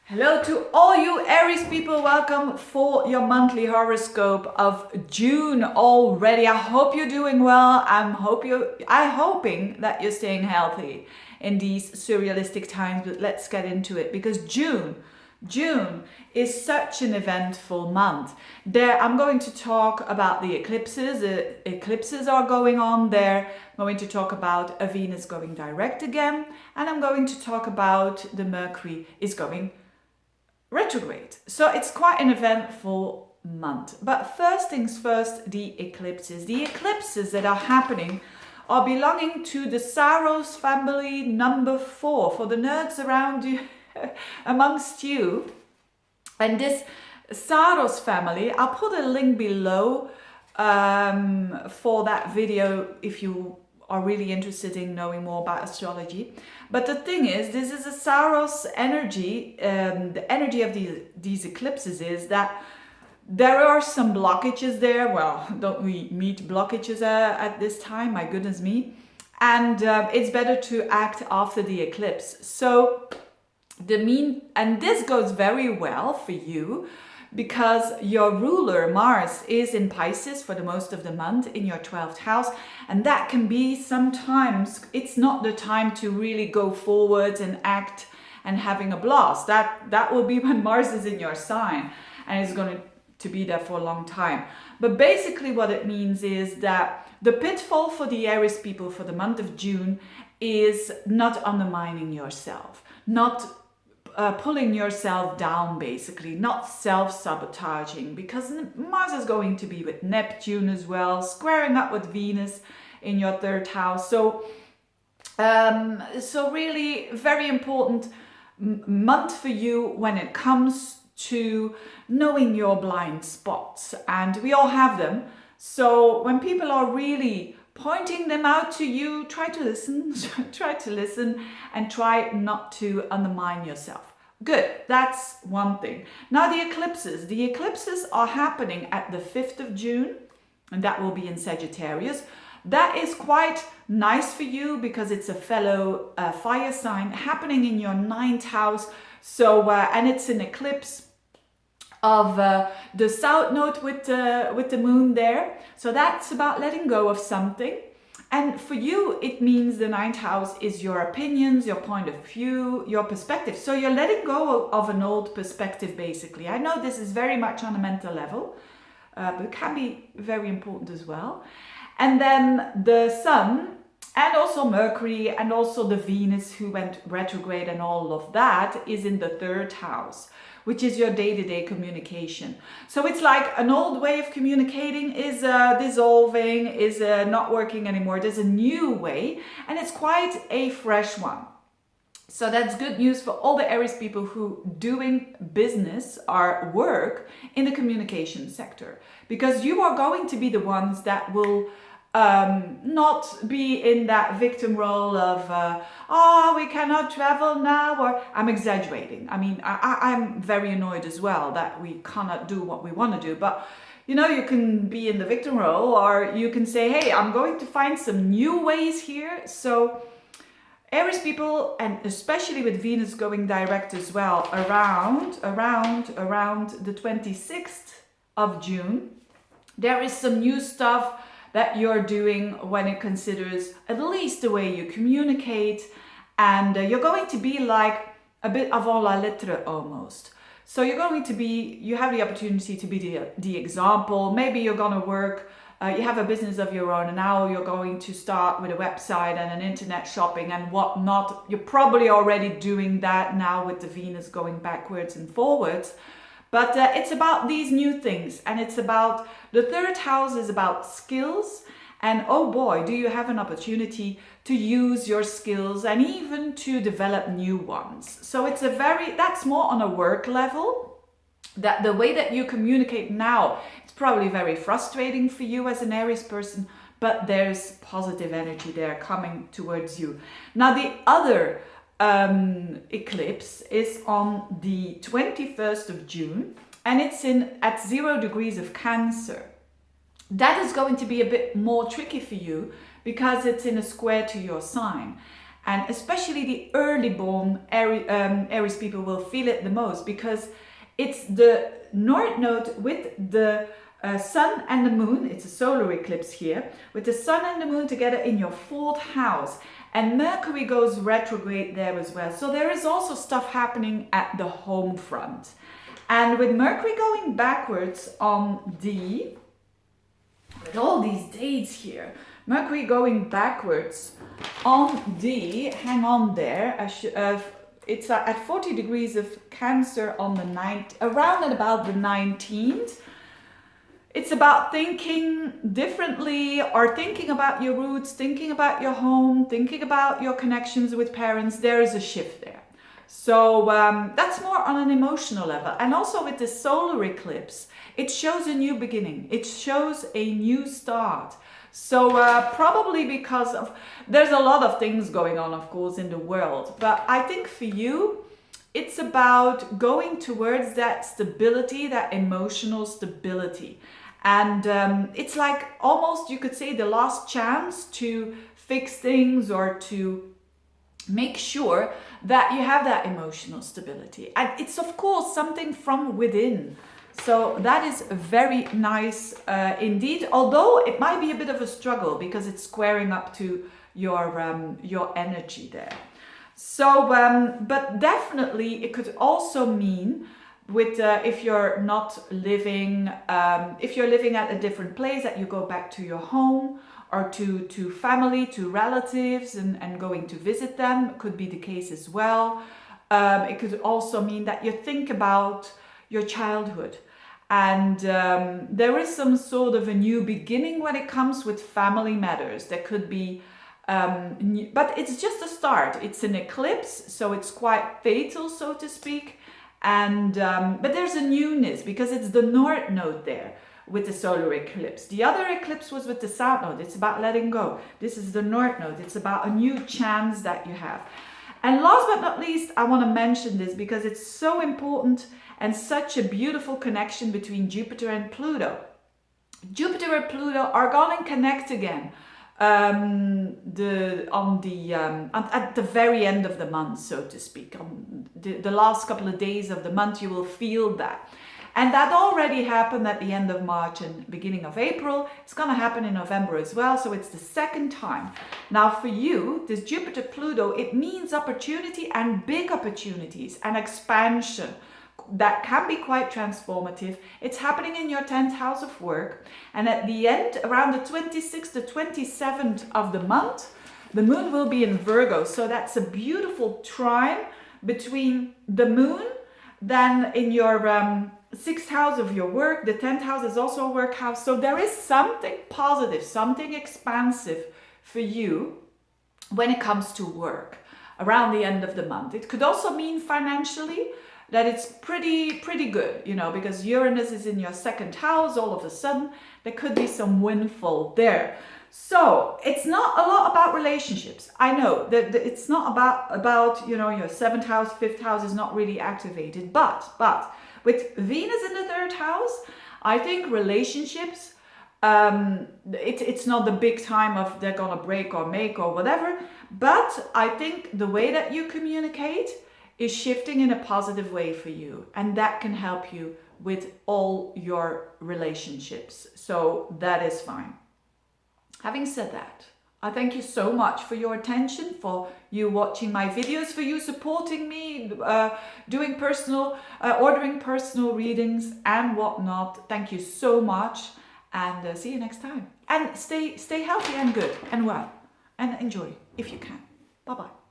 Hello to all you Aries people, welcome for your monthly horoscope of June already. I hope you're doing well. I'm hoping that you're staying healthy in these surrealistic times, but let's get into it because June is such an eventful month. I'm going to talk about the eclipses. Eclipses are going on there. I'm going to talk about a Venus going direct again, and I'm going to talk about the Mercury is going retrograde. So it's quite an eventful month. But first things first, the eclipses. The eclipses that are happening are belonging to the Saros family number 4. For the nerds around you, amongst you. And this Saros family, I'll put a link below for that video if you are really interested in knowing more about astrology. But the thing is, this is a Saros energy. The energy of these eclipses is that there are some blockages there. Well, don't we meet blockages at this time? My goodness me. And it's better to act after the eclipse. So and this goes very well for you because your ruler Mars is in Pisces for the most of the month in your 12th house, and that can be sometimes it's not the time to really go forward and act and having a blast. That will be when Mars is in your sign and is going to be there for a long time. But basically what it means is that the pitfall for the Aries people for the month of June is not undermining yourself, not pulling yourself down, basically, not self-sabotaging, because Mars is going to be with Neptune as well, squaring up with Venus in your 3rd house. So really very important month for you when it comes to knowing your blind spots, and we all have them. So when people are really pointing them out to you, try to listen, and try not to undermine yourself. Good, that's one thing. Now the eclipses are happening at the 5th of June, and that will be in Sagittarius. That is quite nice for you because it's a fellow fire sign happening in your 9th house. So, and it's an eclipse of the south node with the moon there. So that's about letting go of something. And for you, it means the 9th house is your opinions, your point of view, your perspective. So you're letting go of an old perspective, basically. I know this is very much on a mental level, but it can be very important as well. And then the Sun and also Mercury and also the Venus who went retrograde and all of that is in the 3rd house, which is your day-to-day communication. So it's like an old way of communicating is dissolving, is not working anymore. There's a new way, and it's quite a fresh one. So that's good news for all the Aries people who doing business or work in the communication sector, because you are going to be the ones that will not be in that victim role of we cannot travel now, or I'm exaggerating. I mean, I'm very annoyed as well that we cannot do what we want to do, but you know, you can be in the victim role, or you can say, hey, I'm going to find some new ways here. So Aries people, and especially with Venus going direct as well around the 26th of June, there is some new stuff that you're doing when it considers at least the way you communicate, and you're going to be like a bit avant la lettre almost. So you have the opportunity to be the example. Maybe you're going to work, you have a business of your own, and now you're going to start with a website and an internet shopping and whatnot. You're probably already doing that now with the Venus going backwards and forwards. But it's about these new things, and it's about the 3rd house is about skills, and oh boy, do you have an opportunity to use your skills and even to develop new ones. So that's more on a work level, that the way that you communicate now, it's probably very frustrating for you as an Aries person, but there's positive energy there coming towards you. Now the other eclipse is on the 21st of June, and it's at 0 degrees of Cancer. That is going to be a bit more tricky for you because it's in a square to your sign. And especially the early born Aries people will feel it the most, because it's the North Node with the sun and the moon. It's a solar eclipse here, with the sun and the moon together in your 4th house. And Mercury goes retrograde there as well. So there is also stuff happening at the home front. And with Mercury going backwards on D, with all these dates here, Mercury going backwards on D, hang on there, it's at 40 degrees of Cancer on the 9th, around and about the 19th. It's about thinking differently, or thinking about your roots, thinking about your home, thinking about your connections with parents. There is a shift there. So that's more on an emotional level. And also with the solar eclipse, it shows a new beginning. It shows a new start. So probably because of, there's a lot of things going on, of course, in the world. But I think for you, it's about going towards that stability, that emotional stability. And it's like almost, you could say, the last chance to fix things or to make sure that you have that emotional stability. And it's, of course, something from within. So that is very nice indeed, although it might be a bit of a struggle because it's squaring up to your energy there. So, but definitely it could also mean with if you're not living, if you're living at a different place, that you go back to your home or to family, to relatives, and going to visit them could be the case as well. It could also mean that you think about your childhood, and there is some sort of a new beginning when it comes with family matters. There could be but it's just a start. It's an eclipse, so it's quite fatal, so to speak. And but there's a newness because it's the North Node there with the solar eclipse. The other eclipse was with the South Node. It's about letting go. This is the North Node. It's about a new chance that you have. And last but not least, I want to mention this because it's so important and such a beautiful connection between Jupiter and Pluto. Jupiter and Pluto are going to connect again at the very end of the month, so to speak. On the last couple of days of the month, you will feel that. And that already happened at the end of March and beginning of April. It's going to happen in November as well. So it's the second time. Now for you, this Jupiter-Pluto, it means opportunity and big opportunities and expansion. That can be quite transformative. It's happening in your 10th house of work. And at the end, around the 26th to 27th of the month, the moon will be in Virgo. So that's a beautiful trine between the moon, then in your 6th house of your work. The 10th house is also a work house. So there is something positive, something expansive for you when it comes to work around the end of the month. It could also mean financially that it's pretty good, you know, because Uranus is in your 2nd house. All of a sudden there could be some windfall there. So it's not a lot about relationships. I know that it's not about you know, your 7th house, 5th house is not really activated, but with Venus in the 3rd house, I think relationships, it's not the big time of they're gonna break or make or whatever, but I think the way that you communicate is shifting in a positive way for you, and that can help you with all your relationships. So that is fine. Having said that, I thank you so much for your attention, for you watching my videos, for you supporting me, doing personal, ordering personal readings and whatnot. Thank you so much, and see you next time. And stay healthy and good and well, and enjoy if you can. Bye bye.